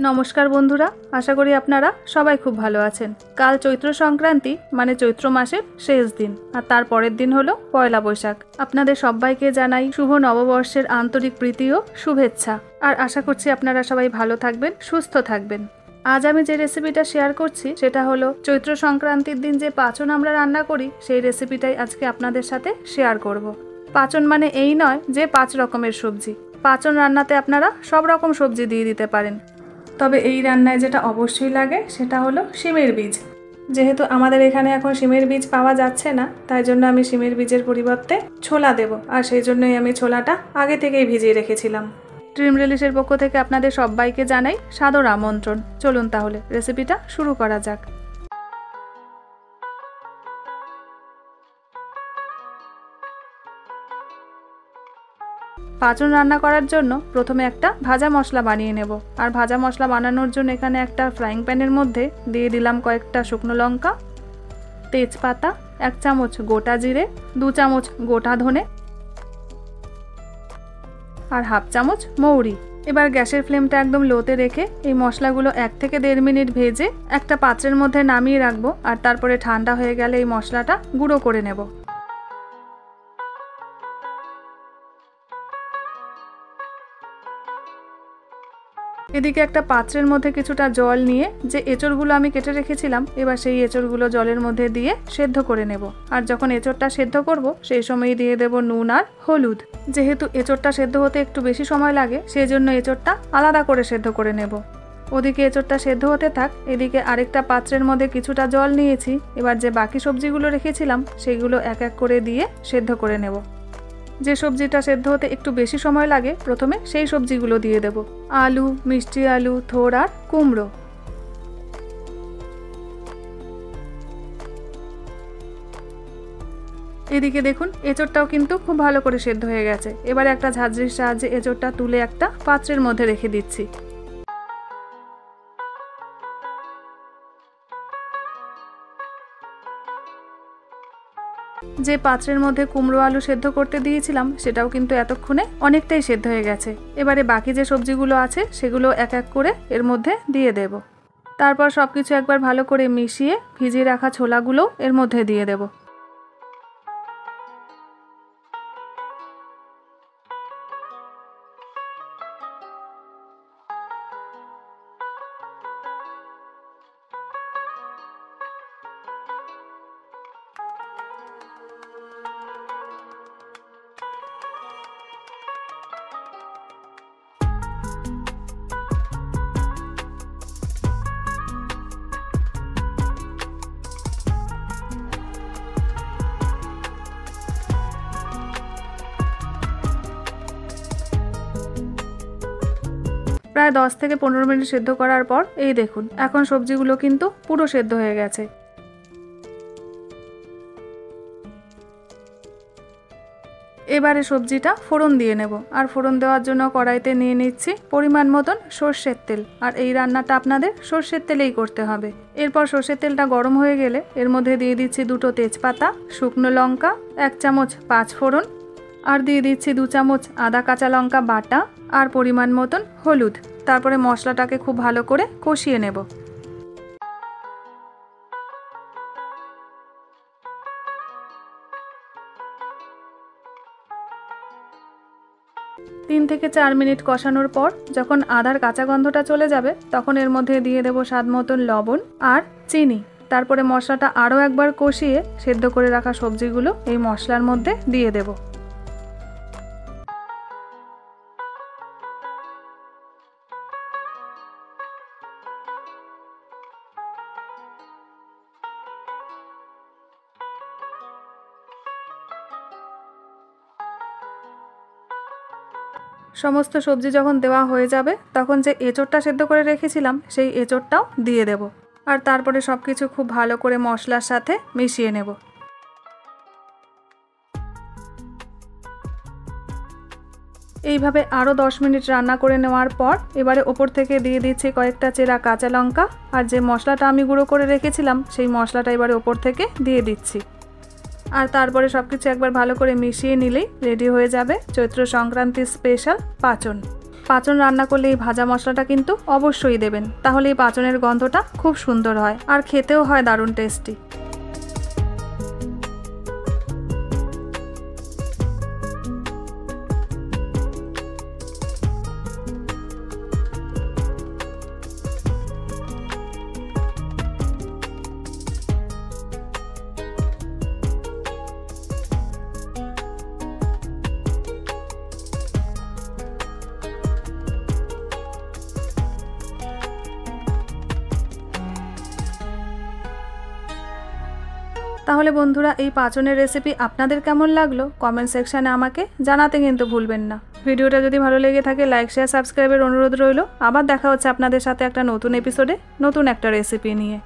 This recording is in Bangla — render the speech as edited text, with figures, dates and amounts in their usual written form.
নমস্কার বন্ধুরা, আশা করি আপনারা সবাই খুব ভালো আছেন। কাল চৈত্র সংক্রান্তি মানে চৈত্র মাসের শেষ দিন, আর তার পরের দিন হলো পয়লা বৈশাখ। আপনাদের সবাইকে জানাই শুভ নববর্ষের আন্তরিক প্রীতি ও শুভেচ্ছা। আর আশা করছি আপনারা সবাই ভালো থাকবেন, সুস্থ থাকবেন। আজ আমি যে রেসিপিটা শেয়ার করছি সেটা হলো চৈত্র সংক্রান্তির দিন যে পাঁচন আমরা রান্না করি সেই রেসিপিটাই আজকে আপনাদের সাথে শেয়ার করব। পাঁচন মানে এই নয় যে 5 রকমের সবজি। পাঁচন রান্নাতে আপনারা সব রকম সবজি দিয়ে দিতে পারেন, তবে এই রান্নায় যেটা অবশ্যই লাগে সেটা হলো শিমের বীজ। যেহেতু আমাদের এখানে এখন শিমের বীজ পাওয়া যাচ্ছে না, তাই জন্য আমি শিমের বীজের পরিবর্তে ছোলা দেব, আর সেই জন্যই আমি ছোলাটা আগে থেকেই ভিজিয়ে রেখেছিলাম। ড্রিম রিলিশের পক্ষ থেকে আপনাদের সবাইকে জানাই সাদর আমন্ত্রণ। চলুন তাহলে রেসিপিটা শুরু করা যাক। পাঁচন রান্না করার জন্য প্রথমে একটা ভাজা মশলা বানিয়ে নেব। আর ভাজা মশলা বানানোর জন্য এখানে একটা ফ্রাইং প্যানের মধ্যে দিয়ে দিলাম কয়েকটা শুকনো লঙ্কা, তেজপাতা, 1 চামচ গোটা জিরে, 2 চামচ গোটা ধনে আর 1/2 চামচ মৌরি। এবার গ্যাসের ফ্লেমটা একদম লোতে রেখে এই মশলাগুলো 1 থেকে 1.5 মিনিট ভেজে একটা পাত্রের মধ্যে নামিয়ে রাখবো। আর তারপরে ঠান্ডা হয়ে গেলে এই মশলাটা গুঁড়ো করে নেব। এদিকে একটা পাত্রের মধ্যে কিছুটা জল নিয়ে যে এঁচড়গুলো আমি কেটে রেখেছিলাম, এবার সেই এঁচড়গুলো জলের মধ্যে দিয়ে সেদ্ধ করে নেব। আর যখন এঁচড়টা সেদ্ধ করব সেই সময়ই দিয়ে দেব নুন আর হলুদ। যেহেতু এঁচড়টা সেদ্ধ হতে একটু বেশি সময় লাগে, সেই জন্য এঁচড়টা আলাদা করে সেদ্ধ করে নেব। ওদিকে এঁচড়টা সেদ্ধ হতে থাক, এদিকে আরেকটা পাত্রের মধ্যে কিছুটা জল নিয়েছি। এবার যে বাকি সবজিগুলো রেখেছিলাম সেগুলো এক এক করে দিয়ে সেদ্ধ করে নেব। যে সবজিটা সেদ্ধ হতে একটু বেশি সময় লাগে প্রথমে সেই সবজিগুলো দিয়ে দেব। আলু, মিষ্টি আলু, থোড় আর কুমড়ো। এদিকে দেখুন এঁচড়টাও কিন্তু খুব ভালো করে সেদ্ধ হয়ে গেছে। এবারে একটা ঝাঁঝরির সাহায্যে এঁচড়টা তুলে একটা পাত্রের মধ্যে রেখে দিচ্ছি। যে পাত্রের মধ্যে কুমড়ো আলু সেদ্ধ করতে দিয়েছিলাম সেটাও কিন্তু এতক্ষণে অনেকটাই সেদ্ধ হয়ে গেছে। এবারে বাকি যে সবজিগুলো আছে সেগুলো এক এক করে এর মধ্যে দিয়ে দেব। তারপর সবকিছু একবার ভালো করে মিশিয়ে ভিজিয়ে রাখা ছোলাগুলো এর মধ্যে দিয়ে দেব। প্রায় 10 থেকে 15 মিনিট সেদ্ধ করার পর এই দেখুন এখন সবজিগুলো কিন্তু পুরো সেদ্ধ হয়ে গেছে। এবারে সবজিটা ফোড়ন দিয়ে নেব। আর ফোড়ন দেওয়ার জন্য কড়াইতে নিয়ে নিচ্ছি পরিমাণ মতন সর্ষের তেল। আর এই রান্নাটা আপনাদের সর্ষের তেলেই করতে হবে। এরপর সর্ষের তেলটা গরম হয়ে গেলে এর মধ্যে দিয়ে দিচ্ছি 2টো তেজপাতা, শুকনো লঙ্কা, 1 চামচ 5 ফোড়ন আর দিয়ে দিচ্ছি 2 চামচ আদা কাঁচা লঙ্কা বাটা আর পরিমাণ মতন হলুদ। তারপরে মশলাটাকে খুব ভালো করে কষিয়ে নেব। তিন থেকে 4 মিনিট কষানোর পর যখন আদার কাঁচা গন্ধটা চলে যাবে তখন এর মধ্যে দিয়ে দেব স্বাদ মতন লবণ আর চিনি। তারপরে মশলাটা আরও একবার কষিয়ে সেদ্ধ করে রাখা সবজিগুলো এই মশলার মধ্যে দিয়ে দেব। সমস্ত সবজি যখন দেওয়া হয়ে যাবে তখন যে এঁচড়টা সেদ্ধ করে রেখেছিলাম সেই এঁচড়টাও দিয়ে দেব। আর তারপরে সব কিছু খুব ভালো করে মশলার সাথে মিশিয়ে নেব। এইভাবে আরও 10 মিনিট রান্না করে নেওয়ার পর এবারে ওপর থেকে দিয়ে দিচ্ছি কয়েকটা চেরা কাঁচা লঙ্কা। আর যে মশলাটা আমি গুঁড়ো করে রেখেছিলাম সেই মশলাটা এবারে ওপর থেকে দিয়ে দিচ্ছি। আর তারপরে সবকিছু একবার ভালো করে মিশিয়ে নিলেই রেডি হয়ে যাবে চৈত্র সংক্রান্তির স্পেশাল পাঁচন। পাঁচন রান্না করলে এই ভাজা মশলাটা কিন্তু অবশ্যই দেবেন, তাহলে এই পাঁচনের গন্ধটা খুব সুন্দর হয় আর খেতেও হয় দারুণ টেস্টি। তাহলে বন্ধুরা, এই পাঁচনের রেসিপি আপনাদের কেমন লাগলো কমেন্ট সেকশানে আমাকে জানাতে কিন্তু ভুলবেন না। ভিডিওটা যদি ভালো লেগে থাকে লাইক শেয়ার সাবস্ক্রাইবের অনুরোধ রইল। আবার দেখা হচ্ছে আপনাদের সাথে একটা নতুন এপিসোডে নতুন একটা রেসিপি নিয়ে।